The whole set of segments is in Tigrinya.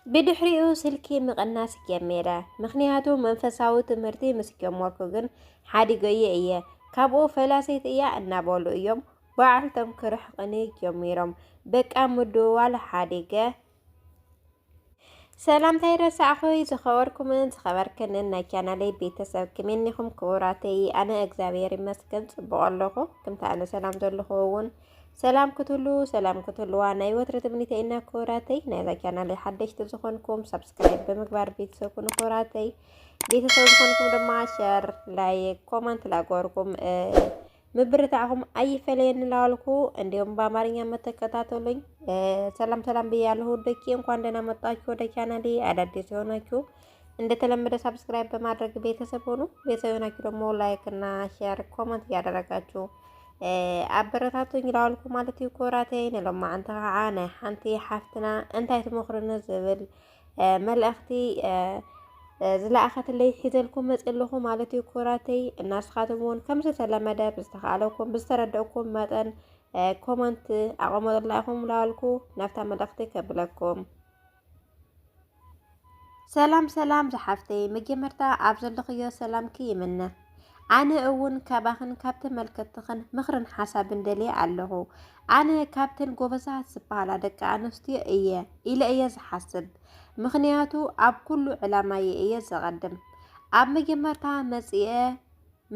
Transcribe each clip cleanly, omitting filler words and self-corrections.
بدحريو سلكي مقناس جميرة مخنياتو منفساو تمرتي مسكيوم وركوغن حادي قوية إياه كابو فلاسيت إياه النابولو إيوم بعلتم كرح قني جميرم بكا مدوال حاديقة سلام تايرس أخوي زخوركم من زخبركن ناكيانا لي بيتساب كمينيكم كوراتي أنا إكزابيري مسكن بقولكو كمتا أنا سلام دولخوون سلام كتلو أنا يوتر تبنيتي إنا كوراتي نايزا كيانا لي حدش تزخونكم سبسكرايب بمقبار بيتسوكون كوراتي بيتساب زخونكم دما شير لايك كومنت لاغوركم مبرتاهم أي فلين لالكو عندهم بامارين متكتاتولين سلام بيالهو دكي እንኳን ደህና መጣችሁ ወደ ቻናሌ አዳዲስ ሆናችሁ እንደተለመደ ሰብስክራይብ በማድረግ ቤተሰብ ሆኑ ቤተሰብ ሆናችሁ ደግሞ ላይክ እና ሼር ኮሜንት ያደረጋችሁ አበረታቱኝ ላልኩ ማለት ይኮራተይ ነለማ አንተ ዓና ሓንቲ ሓፍትና እንታይ ትመክሩነ ዝብል መልእክቲ ዝላእኸትለይ ሒዘልኩም መጽለኹ ማለት ይኮራተይ እናስኻትሙን ከምዘ ተለመደ ብዝተኻለኩም ብዝተረዳእኩም መጠን ኮሜንት አቆመላኩም ላልኩ ናፍታ መልእክቲ ከብለኩም ሰላም ዝሓፍተይ መጀመርታ ኣብ ዘለኽዮ ሰላምኪ ይምነ ኣነ እውን ከባኽን ካብተ መልከትኽን ምኽርን ሓሳብን ደልየ ኣለኹ ኣነ ካብተን ጎበዛት ዝበሃላ ደቂ ኣንስትዮ እየ ዝሓስብ ምኽንያቱ ኣብ ኩሉ ዕላማየ እየ ዝቐድም ኣብ መጀመርታ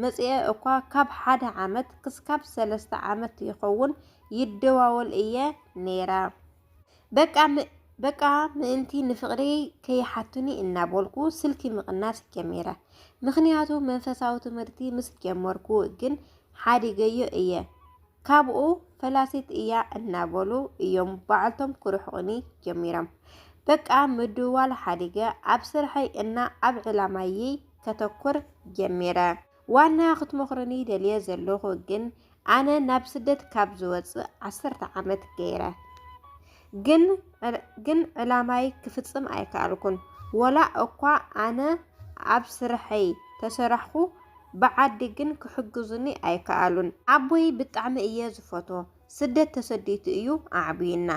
መጽየ እኳ ካብ 1 ዓመት ክስካብ 3 ዓመት ይኸውን ይደዋወል እየ ነይራ በቃ ምእንቲ ንፍቅሪ ከይሓቱኒ እናቦልኩ ስልኪ ምቅናስ ጀሚረ ምክንያቱ መንፈሳዊ ትምህርቲ ምስ ጀመርኩ ግን ሓዲገዮ እየ ካብኡ ፈላሲት እያ እናቦሉ እዮም ባዕልቶም ክርሕቁኒ ጀሚሮም በቃ ምድዋል ሓዲገ ኣብ ስርሐይ እና ኣብ ዕላማይ ከተኩር ጀሚረ ዋና ክትመክረኒ ደልየ ዘለኹ ግን ኣነ ናብ ስደት ካብ ዝወፅእ 10 ዓመት ገይረ ግን ዕላማይ ክፍጽም ኣይከኣልኩን ወላ እኳ ኣነ ኣብ ስርሐይ ተሰራሕኩ ብዓዲ ግን ክሕግዙኒ ኣይከኣሉን ኣቦይ ብጣዕሚ እየ ዝፈቶ ስደት ተሰዲቱ እዩ ኣዕብይና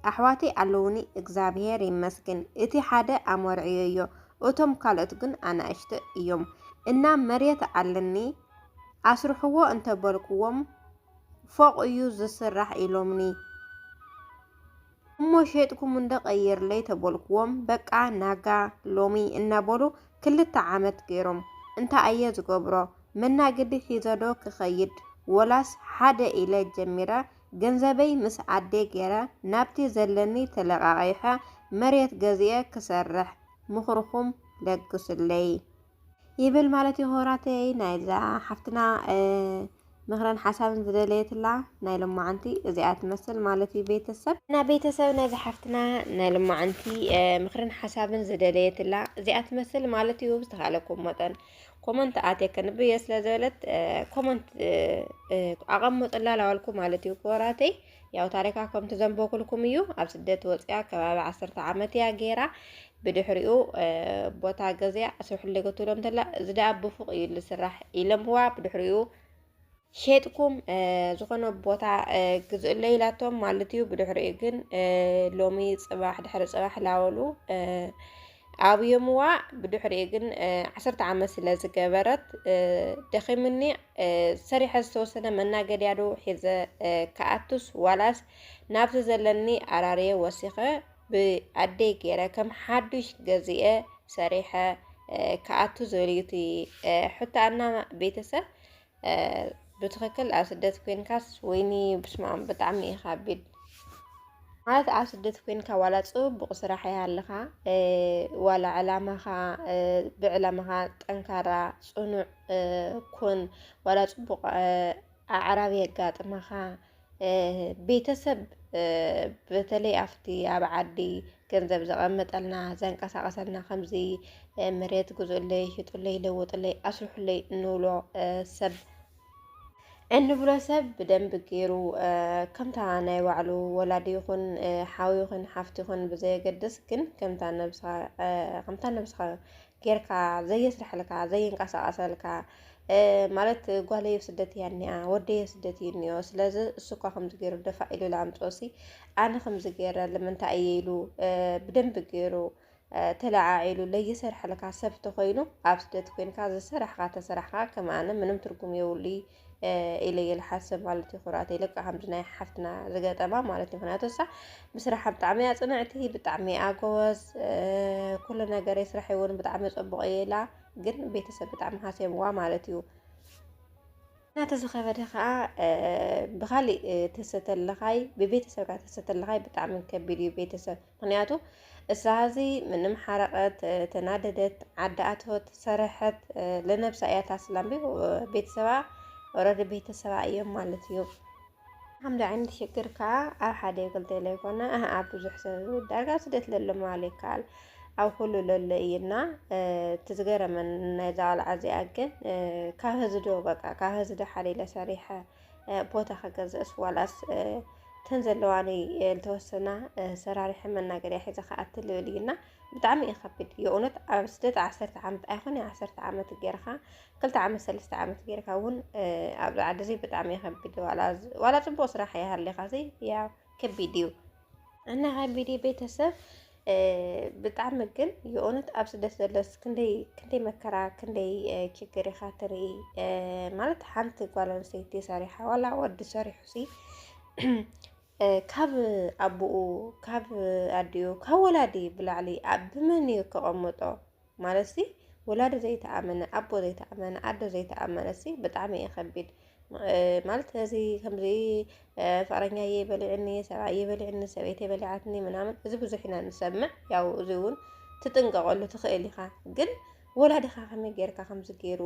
ኣሕዋተይ ኣለውኒ እግዚአብሔር ይመስገን እቲ ሓደ ኣመርዕዮ እቶም ካልኦት ግን ኣናእሽተ እዮም እና መሬት ኣለኒ ኣስርሕዎ እንተበልክዎም ፎቅ እዩ ዝስራሕ ኢሎምኒ እሞ ሸጥኩም እንደቀይርለይ ተበልክዎም በቃ ናጋ ሎሚ እናበሉ 2 ዓመት ገይሮም እንታይ ኣየ ዝገብሮ መናገዲ ሒዘዶ ክኸይድ ወላስ ሓደ ኢለ ጀሚረ ገንዘበይ ምስ ኣዴ ገይረ ናብቲ ዘለኒ ተለቃቂሐ መሬት ገዝየ ክሰርሕ ምኽርኩም ለግሱለይ ይብል ማለት ይሆራተይ ናይዛ ሓፍትና ምኽረን ሓሳብን ዝደለየትላ ናይ ልማዓንቲ እዚኣ ትመስል ማለት ቤተሰብ ናይዛ ሓፍትና ናይ ልማዓንቲ ምኽረን ሓሳብን ዝደለየትላ እዚኣ ትመስል ማለት እዩ ብዝተኻለኩም መጠን ኮመንት ኣትየ ከንብየ ስለ ዝበለት ኮመንት ኣቐምጡላ ላበልኩም ማለት እዩ ኮራተይ ያው ታሪካ ከምቲ ዘንበኩልኩም እዩ ኣብ ስደት ወፅያ ከባቢ 10 ዓመት እያ ገይራ ብድሕሪኡ ቦታ ገዝያ ኣስርሑለይ ገትሎም ተላ ዝዳ ብፉቕ እዩ ዝስራሕ ኢለምዋ ብድሕሪኡ ሸጥኩም ዝኾነ ቦታ ግዝኡለይ ኢላቶም ማለት እዩ ብድሕሪኡ ግን ሎሚ ድሕሪ ፅባሕ ላወሉ ኣብዮምዋ ብድሕሪኡ ግን 10 ዓመት ስለ ዝገበረት ደኺምኒ ሰሪሐ ዝተወሰነ መናገድያዶ ሒዘ ከኣቱስ ዋላስ ናብቲ ዘለኒ ኣራርየ ወሲኸ ብኣደይ ገይረ ከም ሓዱሽ ገዚአ ሰሪሐ ከኣቱ ዘልዩቲ ሕታና ቤተሰብ ብትክክል ኣብ ስደት ኮንካስ ወይኒ ብስማም ብጣዕሚ ይኸቢድ ማለት ኣብ ስደት ኮንካ ዋላ ፅቡቅ ስራሕ ያለኻ ዋላ ዕላማኻ ብዕላማኻ ጠንካራ ፅኑዕ ኩን ዋላ ፅቡቅ ኣዕራቢ የጋጥመኻ ቤተሰብ በተለይ ኣፍቲ ኣብ ዓዲ ገንዘብ ዘቐመጠልና ዘንቀሳቀሰልና ከምዚ መሬት ግዝኡለይ ሽጡለይ ለውጡለይ ኣስርሑለይ እንብሎ ሰብ ብደንብ ገይሩ ከምታ ናይ ባዕሉ ወላዲ ይኹን ሓዊ ይኹን ሓፍቲ ይኹን ብዘየገድስ ግን ከምታ ነብስኻ ጌርካ ዘየስርሐልካ ዘየንቀሳቀሰልካ ማለት ጓለይ ስደት ያኒያ ወደይ ስደት ይኒዮ ስለዚ እሱ እኳ ከም ዝገይሩ ደፋ ኢሉ ላምጦሲ ኣነ ከም ዝገይረ ለምንታይ ኢሉ ብደንብ ገይሩ ተለዓኢሉ ለይሰርሕ ለካ ሰብ ተኮይኑ ኣብ ስደት ኮይንካ ዝሰራሕካ ተሰራሕካ ከም ኣነ ምንም ትርጉም የብሉ ኢለ የልሓስብ ማለት እዩ ኩራት ኢለቃ ከምዚ ናይ ሓፍትና ዝገጠማ ማለት እዩ ምክንያቱ እሳ ብስራሓ ብጣዕሚ እያ ፅንዕቲ ብጣዕሚ እያ ጎበዝ ኩሉ ነገር ስራሕ እውን ብጣዕሚ ፅቡቅ ኢላ ግን ቤተሰብ ብጣዕሚ ሃስየምዋ ማለት እዩ እናተዝኸበደ ከዓ ብኻሊእ ተሰተለኻይ ብቤተሰብካ ተሰተለኻይ ብጣዕሚ ከቢድ እዩ ቤተሰብ ምክንያቱ እሳ እዚ ምንም ሓረቐት ተናደደት ዓዲ ኣትወት ሰረሐት ለነብሳ እያ ታስላምቢ ቤተሰባ ወረዲ ቤተሰባ እዮም ማለት እዩ ከምዚ ዓይነት ሽግር ከዓ ኣብ ሓደ ክልተ ኢለ ይኮነ ኣብ ብዙሕ ሰብ ዳርጋ ስደት ለሎ ምባል ይከኣል ኣብ ኩሉ ለሎ እዩና ትዝገረመን ናይ ዛልዓ እዚኣ ግን ካብ ህዚ ዶ በቃ ካብ ህዚ ዶ ሓሊለ ሰሪሐ ቦታ ከገዝእስ ዋላስ ተን ዘለዋኒ ዝተወሰና ሰራሪሐ መናገርያ ሒዘ ከኣት ልብል እዩና ብጣዕሚ እዩ ከቢድ የእውነት ኣብ ስደት 10 ዓመት ኣይኮነ 10 ዓመት ጌርካ 2 ዓመት 3 ዓመት ጌርካ እውን ኣብ ዓዲ እዚ ብጣዕሚ እዩ ከቢድ ዋላ ፅቡቅ ስራሕ ይሃለካ ያ ከቢድ እዩ እና ከቢድ ቤተሰብ ብጣዕሚ ግን የእውነት ኣብ ስደት ዘለስ ክንደይ መከራ ክንደይ ችግር ኢኻ ትርኢ ማለት ሓንቲ ጓል ኣንስተይቲ ሰሪሓ ዋላ ወዲ ሰሪሑ ሲ ካብ ኣቦኡ ካብ ኣዲኡ ካብ ወላዲ ብላዕሊ ብመን እዩ ከቐምጦ ማለት ሲ ወላዲ ዘይተኣመነ ኣቦ ዘይተኣመነ ኣዶ ዘይተኣመነ ሲ ብጣዕሚ እዩ ከቢድ ማለት እዚ ከምዚ ፍቅረኛ የበልዕኒ ሰብኣይ የበልዕኒ ሰበይቲ የበልዓትኒ ምናምን እዚ ብዙሕ ኢና ንሰምዕ ያው እዚ እውን ትጥንቀቐሉ ትኽእል ኢኻ ግን ወላዲኻ ከመይ ጌርካ ከምዚ ገይሩ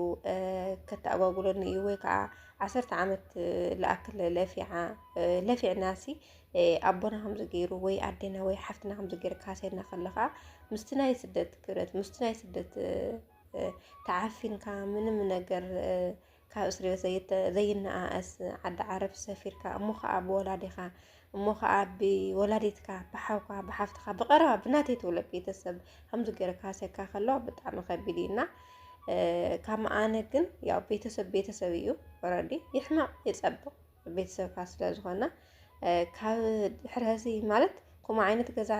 ከተኣጓጉለኒ እዩ ወይ ከዓ 10 ዓመት ለኣክል ለፊዕናሲ ኣቦና ከምዚ ገይሩ ወይ ኣዴና ወይ ሓፍትና ከምዚ ገይሩ ካሴና ከለካ ምስቲ ናይ ስደት ክብረት ምስቲ ናይ ስደት ተዓፊንካ ምንም ነገር ካብ እስሪ ዘይነኣስ ዓዲ ዓረብ ሰፊርካ እሞ ከዓ ብወላዲኻ እሞ ከዓ ብወላዲትካ ብሓውካ ብሓፍትካ ብቐረባ ብናተይ ትውለድ ቤተሰብ ከምዚ ገይሩ ካሴካ ከሎ ብጣዕሚ ከቢድ እዩና ካብ ኣነ ግን ያው ቤተሰብ እዩ ኦልሬዲ ይሕማቕ ይፀብቕ ቤተሰብካ ስለ ዝኾነ ካብ ድሕረዚ ማለት ከምኡ ዓይነት ገዛ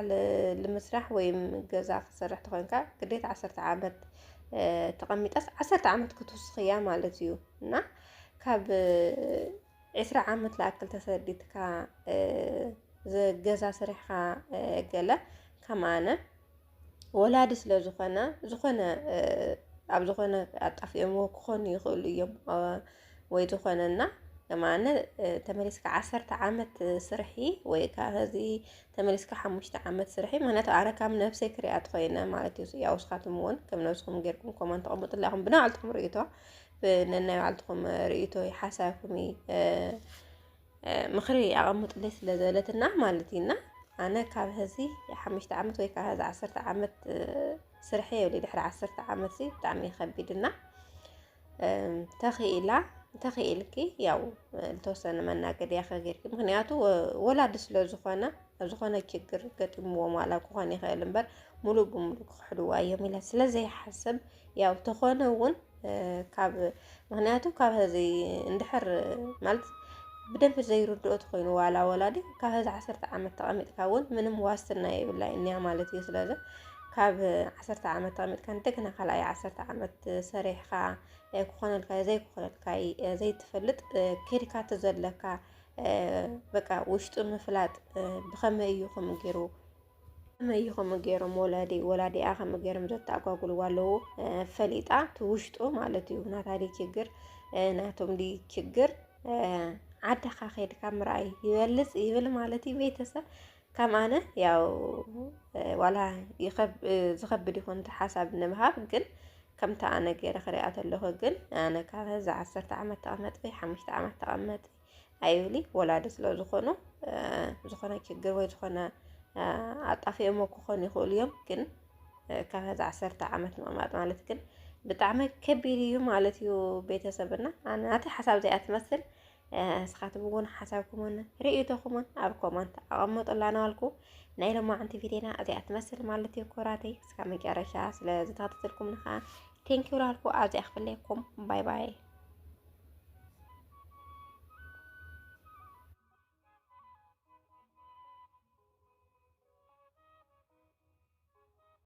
ንምስራሕ ወይ ገዛ ክሰርሕ ተኮይንካ ግዴታ 10 ዓመት ተቐሚጠስ 10 ዓመት ክትውስኽያ ማለት እዩ እና ካብ 20 ዓመት ለኣክል ተሰዲድካ ገዛ ሰሪሕካ ገለ ከም ኣነ ወላዲ ስለ ዝኾነ ኣብ ዝኾነ ኣጣፊኦምዎ ክኾኑ ይኽእሉ እዮም ወይ ዝኾነና ከማነ ተመሊስካ 10 ዓመት ስርሒ ወይ ካዚ ተመሊስካ 5 ዓመት ስርሒ ምክንያቱ ኣነ ካብ ነፍሰይ ክሪኣ ትኮይነ ማለት እዩ ያው ስኻትኩም እውን ከም ነፍስኩም ጌርኩም ኮመንት ተቐምጡላኩም ብናባዕልትኩም ርእይቶ ብነናይ ባዕልትኩም ርእይቶ ሓሳብኩም ምኽሪ ኣቐምጡለይ ስለ ዘለትና ማለት እዩና ኣነ ካብ ህዚ 5 ዓመት ወይ ካብ ህዚ 10 ዓመት ስርሒ የብሊ ድሕሪ 10 ዓመት ብጣዕሚ ከቢድና ተኽኢልኪ ያው ዝተወሰነ መናገድያ ከጌርኪ ምክንያቱ ወላዲ ስለ ዝኾነ ችግር ገጢምዎም ዋላ ክኾን ይኽእል እምበር ሙሉእ ብሙሉእ ክሕድዋ እዮም ኢለ ስለዘይሓስብ ያው ተኾነ እውን ካብ ምክንያቱ ካብ ህዚ እንድሕር ማለት ብደንብ ዘይርድኦ ተኮይኑ ዋላ ወላዲ ካብ ህዚ 10 ዓመት ተቐሚጥካ እውን ምንም ዋስትና የብላ እኒያ ማለት እዩ ስለዚ ካብ 10 ዓመት ተቐሚጥካ እንደገና ካልኣይ 10 ዓመት ሰሪሕካ ክኾነልካ ዘይክኾነልካ ዘይትፈልጥ ከድካ ተዘለካ በቃ ውሽጡ ምፍላጥ ብኸመይ እዩ ከም ገይሮም ወላዲኣ ከም ገይሮም ዘተኣጓጉልዋ ኣለዉ ፈሊጣ ትውሽጡ ማለት እዩ ናታዲ ችግር ናቶም ዲ ችግር ዓድኻ ከድካ ምርኣይ ይበልፅ ይብል ማለት እዩ ቤተሰብ ከም ኣነ ያው ዋላ ዝኸብድ ይኹን ሓሳብ ንምሃብ ግን ከምታ ኣነ ገይረ ክሪኣ ተለኹ ግን ኣነ ካብ ህዚ 10 ዓመት ተቐመጥ ወይ 5 ዓመት ተቐመጥ ኣይብሊ ወላዲ ስለ ዝኾነ ችግር ወይ ዝኾነ ኣጣፊኦሞ ክኾኑ ይኽእሉ እዮም ግን ካብ ህዚ 10 ዓመት ምቕማጥ ማለት ግን ብጣዕሚ ከቢድ እዩ ማለት እዩ ቤተሰብና ኣነ ናተይ ሓሳብ እዚኣ ትመስል እስኻትኩም እውን ሓሳብኩምን ርእይቶኩምን ኣብ ኮመንት ኣቐምጡላና ዋልኩ ናይ ሎማዓንቲ ቪድዮና እዚኣ ትመስል ማለት እዩ ኮራተይ እስካብ መጨረሻ ስለ ዝተኸታተልኩምና ቴንኪው ላልኩ ኣብዚኣ ክፍለየኩም ባይ ባይ